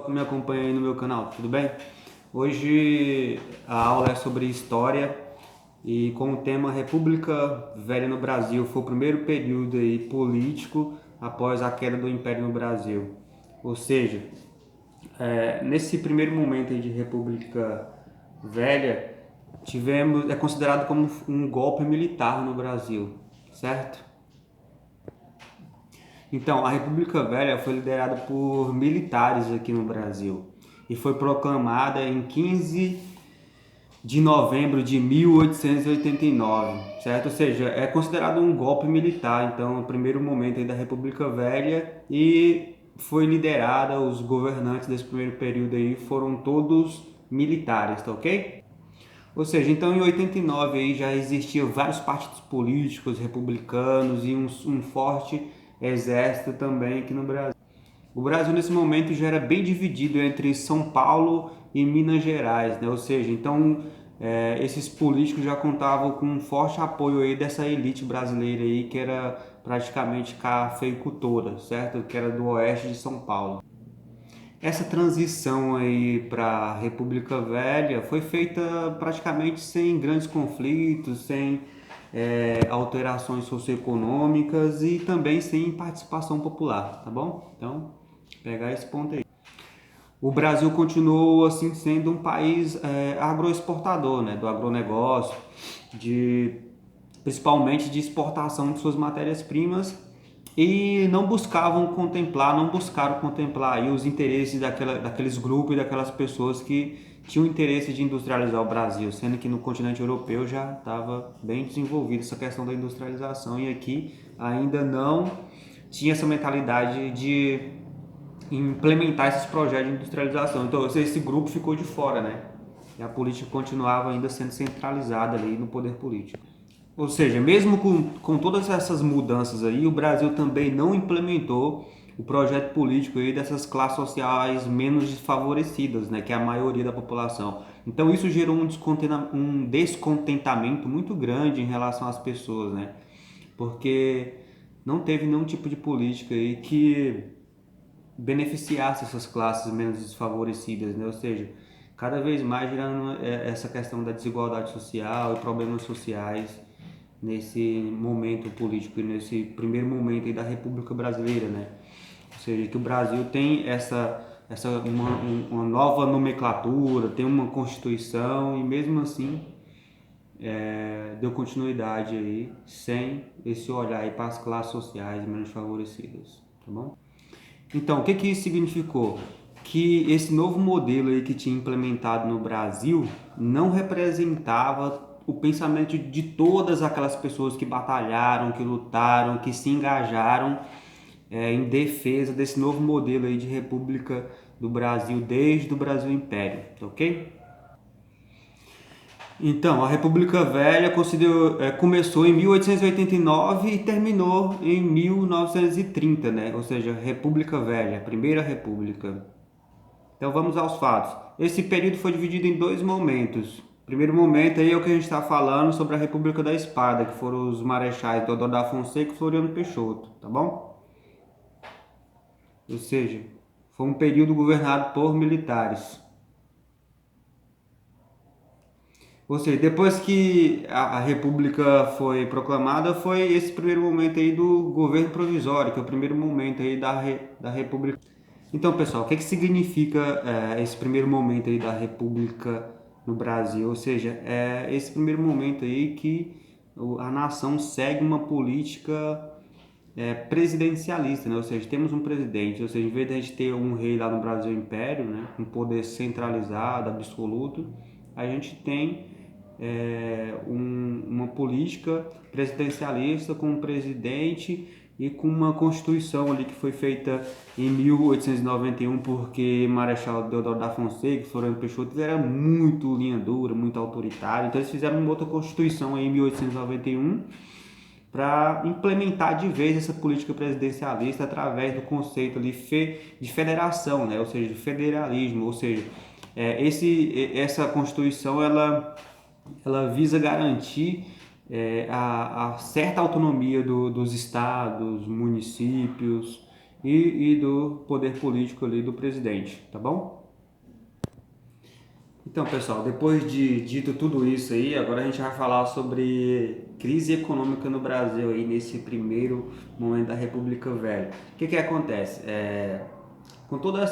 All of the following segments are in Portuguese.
Que me acompanha aí no meu canal, tudo bem? Hoje a aula é sobre história e com o tema República Velha no Brasil. Foi o primeiro período aí político após a queda do Império no Brasil. Ou seja, nesse primeiro momento aí de República Velha, é considerado como um golpe militar no Brasil, certo? Então, a República Velha foi liderada por militares aqui no Brasil e foi proclamada em 15 de novembro de 1889, certo? Ou seja, é considerado um golpe militar, então, o primeiro momento aí da República Velha, e foi liderada, os governantes desse primeiro período aí foram todos militares, tá ok? Ou seja, então em 89 aí já existiam vários partidos políticos republicanos e um forte exército também aqui no Brasil. O Brasil nesse momento já era bem dividido entre São Paulo e Minas Gerais, né? Ou seja, então esses políticos já contavam com um forte apoio aí dessa elite brasileira aí que era praticamente cafeicultora, certo? Que era do oeste de São Paulo. Essa transição aí para a República Velha foi feita praticamente sem grandes conflitos, sem alterações socioeconômicas e também sem participação popular, tá bom? Então, pegar esse ponto aí. O Brasil continuou assim sendo um país agroexportador, né, do agronegócio, principalmente de exportação de suas matérias-primas e não buscaram contemplar aí os interesses daqueles grupos e daquelas pessoas que tinham interesse de industrializar o Brasil, sendo que no continente europeu já estava bem desenvolvida essa questão da industrialização e aqui ainda não tinha essa mentalidade de implementar esses projetos de industrialização. Então esse grupo ficou de fora, né? E a política continuava ainda sendo centralizada ali no poder político. Ou seja, mesmo com todas essas mudanças aí, o Brasil também não implementou o projeto político aí dessas classes sociais menos desfavorecidas, né, que é a maioria da população. Então isso gerou um descontentamento muito grande em relação às pessoas, né, porque não teve nenhum tipo de política aí que beneficiasse essas classes menos desfavorecidas, né, ou seja, cada vez mais gerando essa questão da desigualdade social e problemas sociais nesse momento político e nesse primeiro momento aí da República Brasileira, né? Ou seja, que o Brasil tem uma nova nomenclatura, tem uma constituição e mesmo assim deu continuidade aí sem esse olhar aí para as classes sociais menos favorecidas, tá bom? Então, o que isso significou? Que esse novo modelo aí que tinha implementado no Brasil não representava o pensamento de todas aquelas pessoas que batalharam, que lutaram, que se engajaram em defesa desse novo modelo aí de República do Brasil desde o Brasil Império, tá ok? Então, a República Velha começou em 1889 e terminou em 1930, né? Ou seja, República Velha, Primeira República. Então vamos aos fatos. Esse período foi dividido em dois momentos. O primeiro momento aí é o que a gente está falando sobre a República da Espada, que foram os marechais Deodoro da Fonseca e Floriano Peixoto, tá bom? Ou seja, foi um período governado por militares. Ou seja, depois que a República foi proclamada, foi esse primeiro momento aí do governo provisório, que é o primeiro momento aí da República. Então, pessoal, o que significa esse primeiro momento aí da República no Brasil? Ou seja, é esse primeiro momento aí que a nação segue uma política presidencialista, né? Ou seja, temos um presidente, ou seja, em vez de a gente ter um rei lá no Brasil Império, né, um poder centralizado, absoluto, a gente tem uma política presidencialista com um presidente e com uma constituição ali que foi feita em 1891 porque Marechal Deodoro da Fonseca e Floriano Peixoto era muito linha dura, muito autoritário, então eles fizeram uma outra constituição aí em 1891 para implementar de vez essa política presidencialista através do conceito ali de federação, né? Ou seja, de federalismo, ou seja, essa Constituição ela visa garantir a certa autonomia dos estados, municípios e do poder político ali do presidente, tá bom? Então, pessoal, depois de dito tudo isso aí, agora a gente vai falar sobre crise econômica no Brasil aí nesse primeiro momento da República Velha. O que acontece? Toda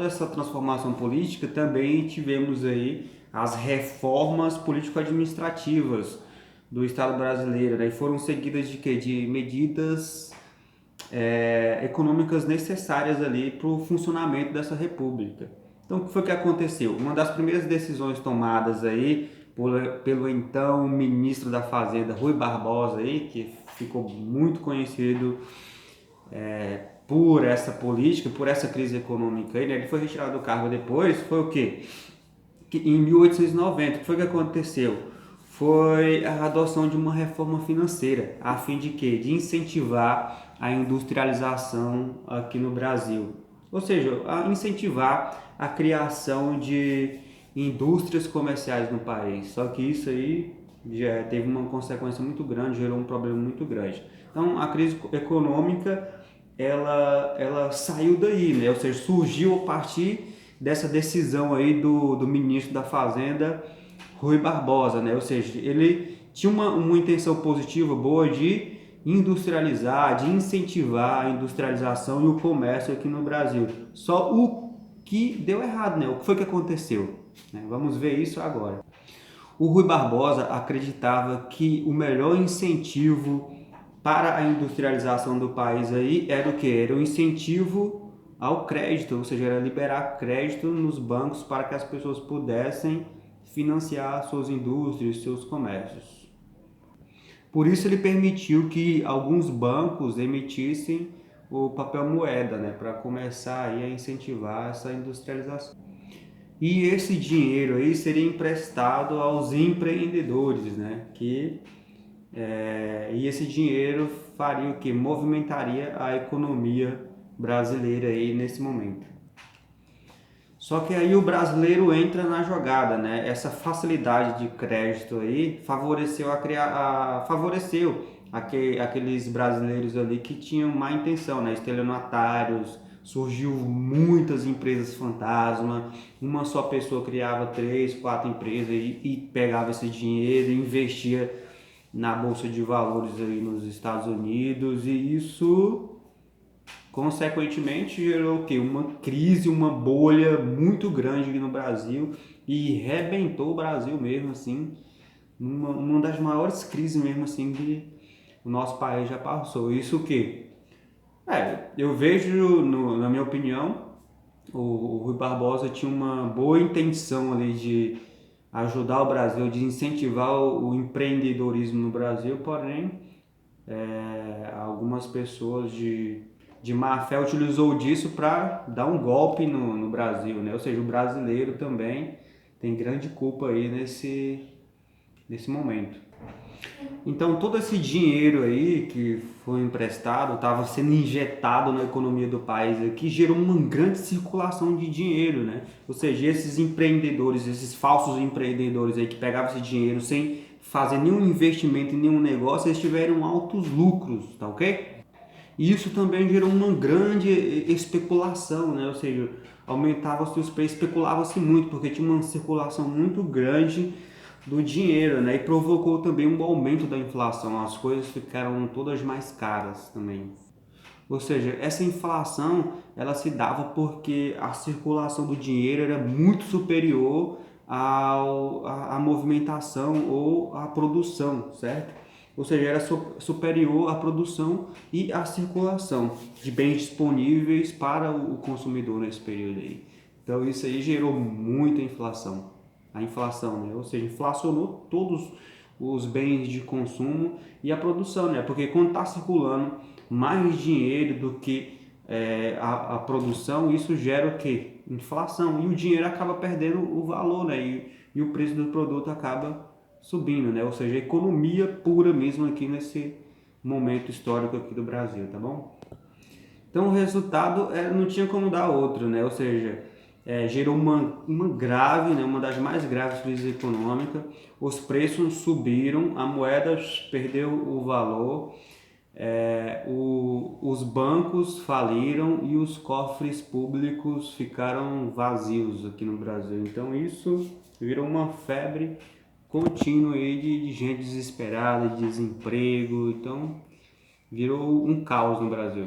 essa transformação política, também tivemos aí as reformas político-administrativas do Estado brasileiro, né? E foram seguidas de quê? De medidas econômicas necessárias ali para o funcionamento dessa república. Então, o que foi que aconteceu? Uma das primeiras decisões tomadas aí pelo então ministro da Fazenda, Rui Barbosa, aí, que ficou muito conhecido por essa política, por essa crise econômica, aí, né? Ele foi retirado do cargo depois, foi o quê? Que em 1890, o que foi que aconteceu? Foi a adoção de uma reforma financeira, a fim de quê? De incentivar a industrialização aqui no Brasil. Ou seja, a incentivar a criação de indústrias comerciais no país. Só que isso aí já teve uma consequência muito grande, gerou um problema muito grande. Então, a crise econômica, ela saiu daí, né? Ou seja, surgiu a partir dessa decisão aí do ministro da Fazenda, Rui Barbosa, né? Ou seja, ele tinha uma intenção positiva, boa, de industrializar, de incentivar a industrialização e o comércio aqui no Brasil. Só o que deu errado, né? O que foi que aconteceu? Vamos ver isso agora. O Rui Barbosa acreditava que o melhor incentivo para a industrialização do país aí era o que? Era o incentivo ao crédito, ou seja, era liberar crédito nos bancos para que as pessoas pudessem financiar suas indústrias, seus comércios. Por isso ele permitiu que alguns bancos emitissem o papel moeda, né, para começar aí a incentivar essa industrialização. E esse dinheiro aí seria emprestado aos empreendedores, né, e esse dinheiro faria o que? Movimentaria a economia brasileira aí nesse momento. Só que aí o brasileiro entra na jogada, né? Essa facilidade de crédito aí favoreceu aqueles brasileiros ali que tinham má intenção, né? Estelionatários, surgiu muitas empresas fantasma, uma só pessoa criava 3, 4 empresas e pegava esse dinheiro e investia na bolsa de valores aí nos Estados Unidos, e isso consequentemente gerou o quê? Uma crise, uma bolha muito grande aqui no Brasil, e rebentou o Brasil mesmo assim, uma das maiores crises mesmo assim que o nosso país já passou. Isso o quê? Eu vejo, na minha opinião, o Rui Barbosa tinha uma boa intenção ali de ajudar o Brasil, de incentivar o empreendedorismo no Brasil, porém algumas pessoas de má fé utilizou disso para dar um golpe no Brasil, né? Ou seja, o brasileiro também tem grande culpa aí nesse momento. Então todo esse dinheiro aí que foi emprestado, estava sendo injetado na economia do país aqui, gerou uma grande circulação de dinheiro, né? Ou seja, esses empreendedores, esses falsos empreendedores aí que pegavam esse dinheiro sem fazer nenhum investimento em nenhum negócio, eles tiveram altos lucros, tá ok? E isso também gerou uma grande especulação, né? Ou seja, aumentava-se os preços, especulava-se muito, porque tinha uma circulação muito grande do dinheiro, né? E provocou também um aumento da inflação, as coisas ficaram todas mais caras também. Ou seja, essa inflação ela se dava porque a circulação do dinheiro era muito superior à movimentação ou à produção, certo? Ou seja, era superior à produção e à circulação de bens disponíveis para o consumidor nesse período aí. Então isso aí gerou muita inflação. A inflação, né? Ou seja, inflacionou todos os bens de consumo e a produção, né? Porque quando está circulando mais dinheiro do que a produção, isso gera o quê? Inflação. E o dinheiro acaba perdendo o valor, né? E o preço do produto acaba subindo, né? Ou seja, economia pura mesmo aqui nesse momento histórico aqui do Brasil, tá bom? Então o resultado não tinha como dar outro, né? Ou seja, gerou uma grave, né? Uma das mais graves crises econômicas, os preços subiram, a moeda perdeu o valor, Os bancos faliram e os cofres públicos ficaram vazios aqui no Brasil. Então isso virou uma febre contínua aí de gente desesperada, de desemprego. Então virou um caos no Brasil.